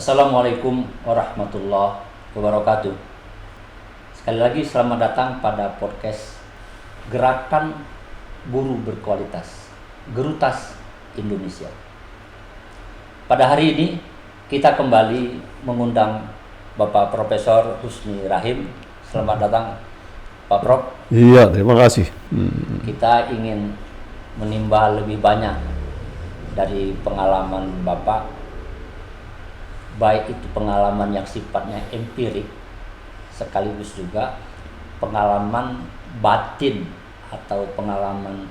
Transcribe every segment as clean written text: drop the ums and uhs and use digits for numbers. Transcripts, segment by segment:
Assalamualaikum warahmatullahi wabarakatuh. Sekali lagi selamat datang pada podcast Gerakan Guru Berkualitas Gerutas Indonesia. Pada hari ini kita kembali mengundang Bapak Profesor Husni Rahim. Selamat datang Pak Prof. Iya, terima kasih. Kita ingin menimba lebih banyak dari pengalaman Bapak, baik itu pengalaman yang sifatnya empirik sekaligus juga pengalaman batin atau pengalaman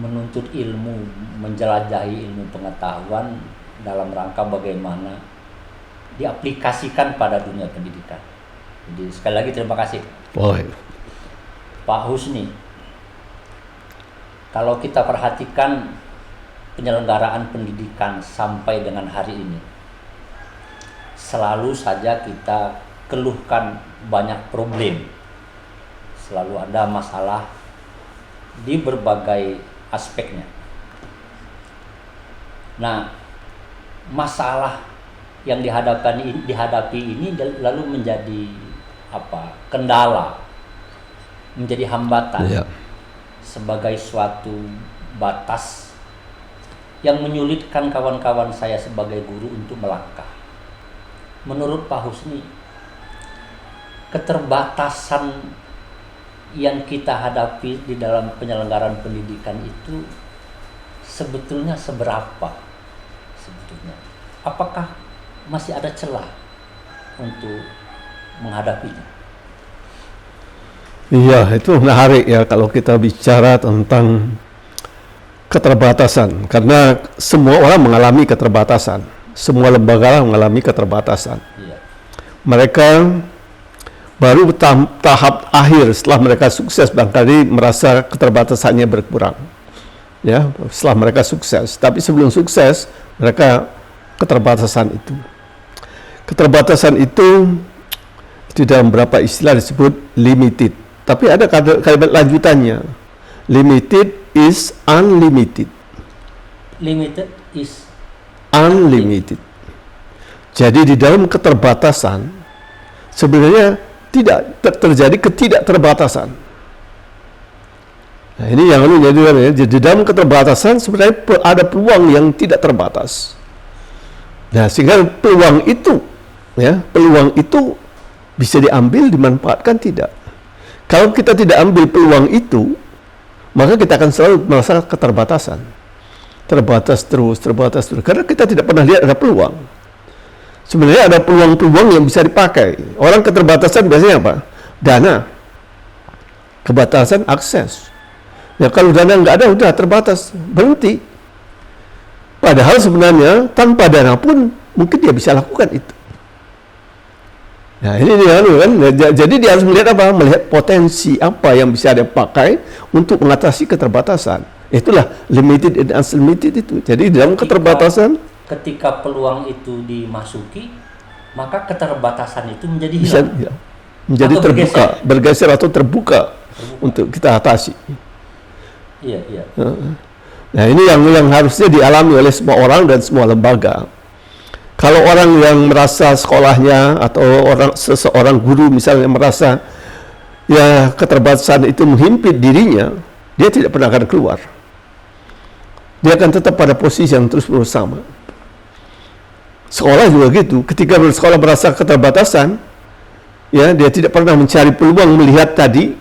menuntut ilmu, menjelajahi ilmu pengetahuan dalam rangka bagaimana diaplikasikan pada dunia pendidikan. Jadi sekali lagi terima kasih. Pak Husni, kalau kita perhatikan penyelenggaraan pendidikan sampai dengan hari ini, selalu saja kita keluhkan banyak problem. Selalu ada masalah di berbagai aspeknya. Nah, masalah yang dihadapi ini lalu menjadi kendala, menjadi hambatan sebagai suatu batas yang menyulitkan kawan-kawan saya sebagai guru untuk melangkah. Menurut Pak Husni, keterbatasan yang kita hadapi di dalam penyelenggaraan pendidikan itu sebetulnya seberapa? Apakah masih ada celah untuk menghadapinya? Iya, itu menarik ya kalau kita bicara tentang keterbatasan, karena semua orang mengalami keterbatasan. Semua lembaga mengalami keterbatasan. Mereka baru tahap akhir setelah mereka sukses barangkali merasa keterbatasannya berkurang. Ya, setelah mereka sukses. Tapi sebelum sukses, mereka keterbatasan itu. Keterbatasan itu di dalam beberapa istilah disebut limited. Tapi ada kalimat lanjutannya. Limited is unlimited. Limited is unlimited. Jadi di dalam keterbatasan sebenarnya tidak terjadi ketidakterbatasan. Nah, ini yang harus jadi di dalam keterbatasan sebenarnya ada peluang yang tidak terbatas. Nah, sehingga peluang itu bisa diambil, dimanfaatkan tidak. Kalau kita tidak ambil peluang itu, maka kita akan selalu merasa keterbatasan. Terbatas terus. Karena kita tidak pernah lihat ada peluang. Sebenarnya ada peluang-peluang yang bisa dipakai. Orang keterbatasan biasanya apa? Dana. Kebatasan akses. Ya kalau dana nggak ada, udah terbatas. Berhenti. Padahal sebenarnya tanpa dana pun mungkin dia bisa lakukan itu. Nah ini dia kan. Jadi dia harus melihat apa? Melihat potensi apa yang bisa dia pakai untuk mengatasi keterbatasan. Itulah limited and unlimited itu. Jadi dalam keterbatasan, ketika peluang itu dimasuki, maka keterbatasan itu menjadi hilang. Menjadi atau terbuka, bergeser atau terbuka untuk kita atasi. Iya. Nah ini yang harusnya dialami oleh semua orang dan semua lembaga. Kalau orang yang merasa sekolahnya atau seseorang guru misalnya merasa ya keterbatasan itu menghimpit dirinya, dia tidak pernah akan keluar. Dia akan tetap pada posisi yang terus bersama. Sekolah juga gitu. Ketika sekolah merasa keterbatasan, ya dia tidak pernah mencari peluang melihat tadi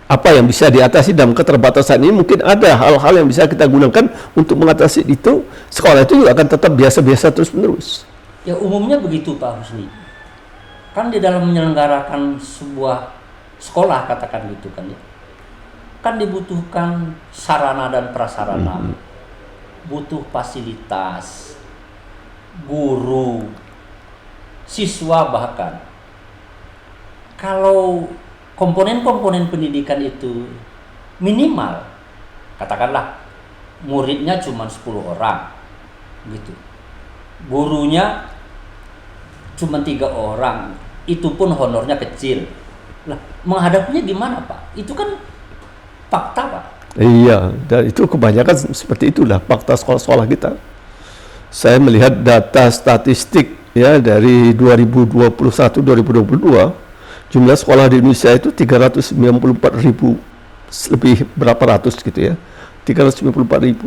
apa yang bisa diatasi dalam keterbatasan ini. Mungkin ada hal-hal yang bisa kita gunakan untuk mengatasi itu. Sekolah itu juga akan tetap biasa-biasa terus menerus. Ya umumnya begitu Pak Husni. Kan di dalam menyelenggarakan sebuah sekolah katakan gitu kan ya. Kan dibutuhkan sarana dan prasarana, butuh fasilitas, guru, siswa bahkan. Kalau komponen-komponen pendidikan itu minimal, katakanlah muridnya cuma 10 orang, gitu. Gurunya cuma 3 orang, itu pun honornya kecil. Lah, menghadapinya gimana Pak? Itu kan fakta Pak. Iya, dan itu kebanyakan seperti itulah fakta sekolah-sekolah kita. saya melihat data statistik ya dari 2021-2022, jumlah sekolah di Indonesia itu 394.000 lebih berapa ratus gitu ya, 394.000.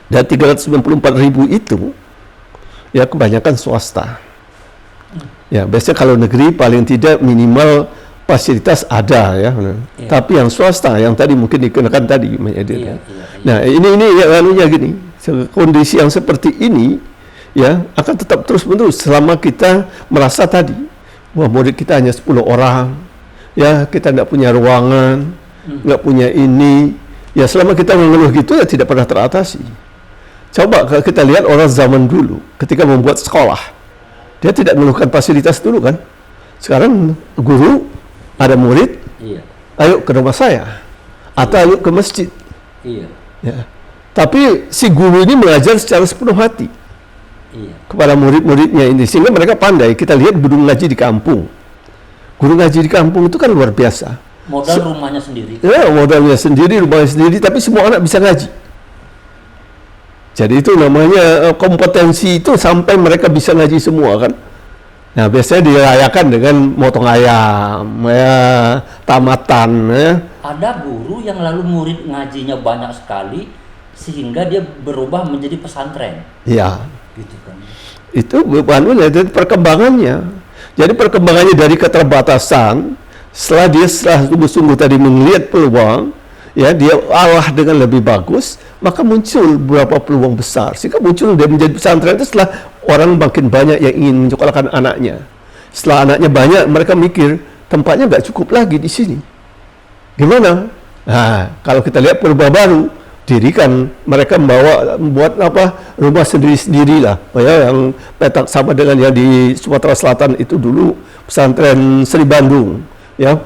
Dan 394.000 itu ya kebanyakan swasta. Ya, biasanya kalau negeri paling tidak minimal fasilitas ada ya. Tapi yang swasta yang tadi mungkin dikenakan tadi menyediakan. Nah, ini ya anunya gini. Kondisi yang seperti ini ya akan tetap terus-menerus selama kita merasa tadi bahwa murid kita hanya 10 orang. Ya, kita tidak punya ruangan, nggak punya ini. Ya, selama kita mengeluh gitu ya tidak pernah teratasi. Coba kita lihat orang zaman dulu ketika membuat sekolah, dia tidak mengeluhkan fasilitas dulu kan. Sekarang guru ada murid, ayo ke rumah saya atau ayo ke masjid. Ya. Tapi si guru ini mengajar secara sepenuh hati kepada murid-muridnya ini sehingga mereka pandai. Kita lihat guru ngaji di kampung. Guru ngaji di kampung itu kan luar biasa. Modal rumahnya sendiri. Ya, modalnya sendiri, rumahnya sendiri, tapi semua anak bisa ngaji. Jadi itu namanya kompetensi itu sampai mereka bisa ngaji semua kan. Nah, biasanya dirayakan dengan motong ayam, ya, tamatan. Ya. Ada guru yang lalu murid ngajinya banyak sekali sehingga dia berubah menjadi pesantren. Ya. Gitu kan. Itu perkembangannya. Jadi perkembangannya dari keterbatasan, setelah sungguh-sungguh tadi melihat peluang, ya dia olah dengan lebih bagus, maka muncul beberapa peluang besar sehingga muncul dia menjadi pesantren itu setelah orang makin banyak yang ingin menyekolahkan anaknya. Setelah anaknya banyak, mereka mikir tempatnya nggak cukup lagi di sini. Gimana? Nah, kalau kita lihat perubahan baru, dirikan mereka membuat rumah sendiri-sendiri lah, ya, yang petak sama dengan yang di Sumatera Selatan itu dulu pesantren Sri Bandung, ya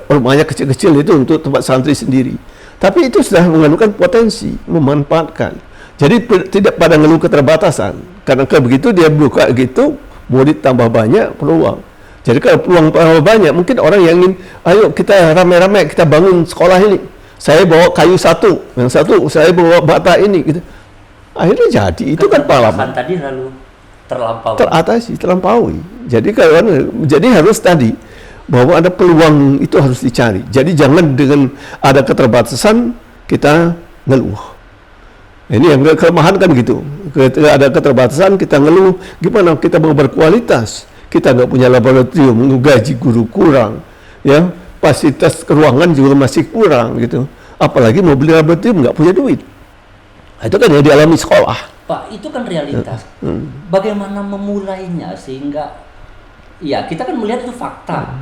rumahnya kecil-kecil itu untuk tempat santri sendiri. Tapi itu sudah mengandungkan potensi, memanfaatkan. Jadi tidak pada ngeluh keterbatasan. Karena kalau begitu dia buka gitu, murid tambah banyak, peluang. Jadi kalau peluang tambah banyak, mungkin orang yang ingin, ayo kita ramai-ramai kita bangun sekolah ini. Saya bawa kayu satu, yang satu saya bawa bata ini. Gitu. Akhirnya jadi, itu kan pengalaman. Tadi lalu terlampaui. Jadi harus tadi bahwa ada peluang itu harus dicari. Jadi jangan dengan ada keterbatasan kita ngeluh. Ini yang kelemahan kan gitu. Ketika ada keterbatasan kita ngeluh, gimana kita mau berkualitas? Kita nggak punya laboratorium, gaji guru kurang, ya fasilitas ruangan juga masih kurang gitu. Apalagi mau beli laboratorium nggak punya duit. Itu kan yang dialami sekolah. Pak, itu kan realitas. Bagaimana memulainya sehingga ya kita kan melihat itu fakta.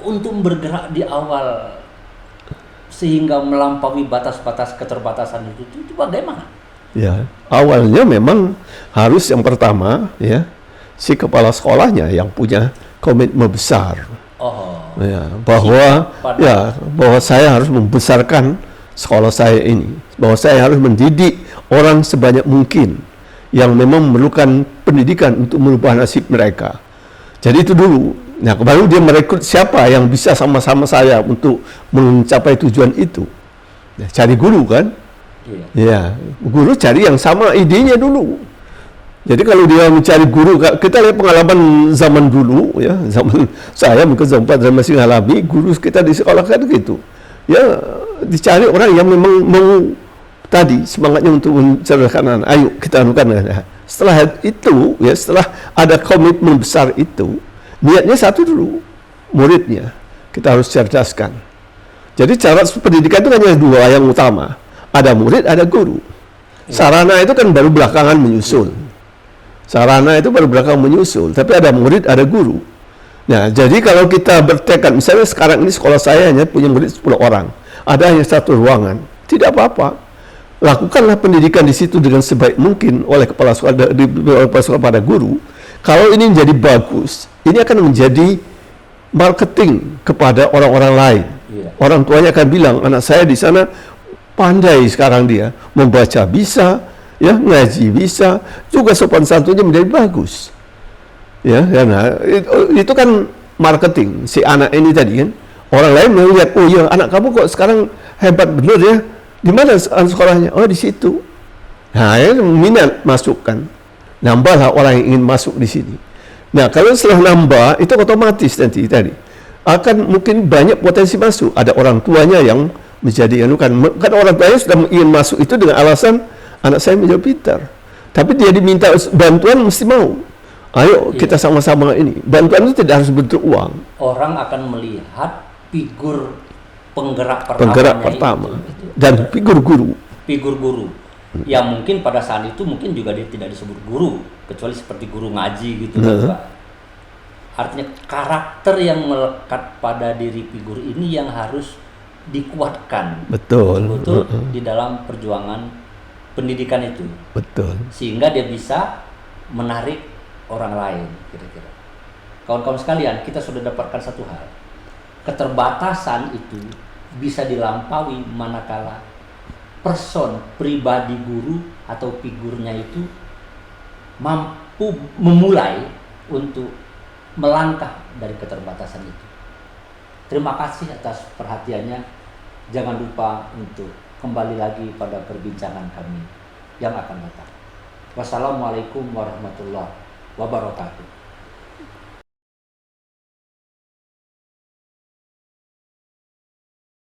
Untuk bergerak di awal sehingga melampaui batas-batas keterbatasan itu bagaimana? Ya, awalnya memang harus yang pertama ya si kepala sekolahnya yang punya komitmen besar. Ya, bahwa saya harus membesarkan sekolah saya ini, bahwa saya harus mendidik orang sebanyak mungkin yang memang memerlukan pendidikan untuk merubah nasib mereka. Jadi itu dulu. Nah, baru dia merekrut siapa yang bisa sama-sama saya untuk mencapai tujuan itu. Ya, cari guru kan? Ya, guru cari yang sama idenya dulu. Jadi kalau dia mencari guru, kita lihat pengalaman zaman dulu, ya, zaman saya mungkin zaman Pak masih ngalami, guru kita di sekolah kan gitu. Ya, dicari orang yang memang mau tadi semangatnya untuk mencerdaskan anak. Ayo kita anukan. Setelah itu, ya setelah ada komitmen besar itu, niatnya satu dulu, muridnya kita harus cerdaskan. Jadi cara pendidikan itu hanya dua yang utama, ada murid, ada guru. Sarana itu kan baru belakangan menyusul. Tapi ada murid, ada guru. Nah, jadi kalau kita bertekad, misalnya sekarang ini sekolah saya hanya punya murid 10 orang, ada hanya satu ruangan, tidak apa-apa. Lakukanlah pendidikan di situ dengan sebaik mungkin oleh kepala sekolah pada guru. Kalau ini menjadi bagus, ini akan menjadi marketing kepada orang-orang lain. Orang tuanya akan bilang, anak saya di sana pandai sekarang dia, membaca bisa, ya ngaji bisa, juga sopan santunnya menjadi bagus. Ya, karena itu kan marketing si anak ini tadi kan. Orang lain melihat, oh iya anak kamu kok sekarang hebat bener ya. Di mana sekolahnya? Oh di situ. Nah, minat masukkan. Nambahlah orang yang ingin masuk di sini. Nah, kalau setelah nambah, itu otomatis nanti tadi akan mungkin banyak potensi masuk. Ada orang tuanya yang menjadi kan orang tuanya sudah ingin masuk itu dengan alasan anak saya menjadi pintar. Tapi dia diminta bantuan mesti mau. Ayo kita sama-sama ini. Bantuan itu tidak harus bentuk uang. Orang akan melihat figur penggerak pertama itu. Dan figur guru. Figur guru. Yang mungkin pada saat itu mungkin juga dia tidak disebut guru, kecuali seperti guru ngaji gitu Pak. Artinya karakter yang melekat pada diri figur ini yang harus dikuatkan. Betul. Di dalam perjuangan pendidikan itu. Betul. Sehingga dia bisa menarik orang lain kira-kira. Kawan-kawan sekalian, kita sudah dapatkan satu hal. Keterbatasan itu bisa dilampaui manakala person pribadi guru atau figurnya itu mampu memulai untuk melangkah dari keterbatasan itu. Terima kasih atas perhatiannya. Jangan lupa untuk kembali lagi pada perbincangan kami yang akan datang. Wassalamualaikum warahmatullahi wabarakatuh.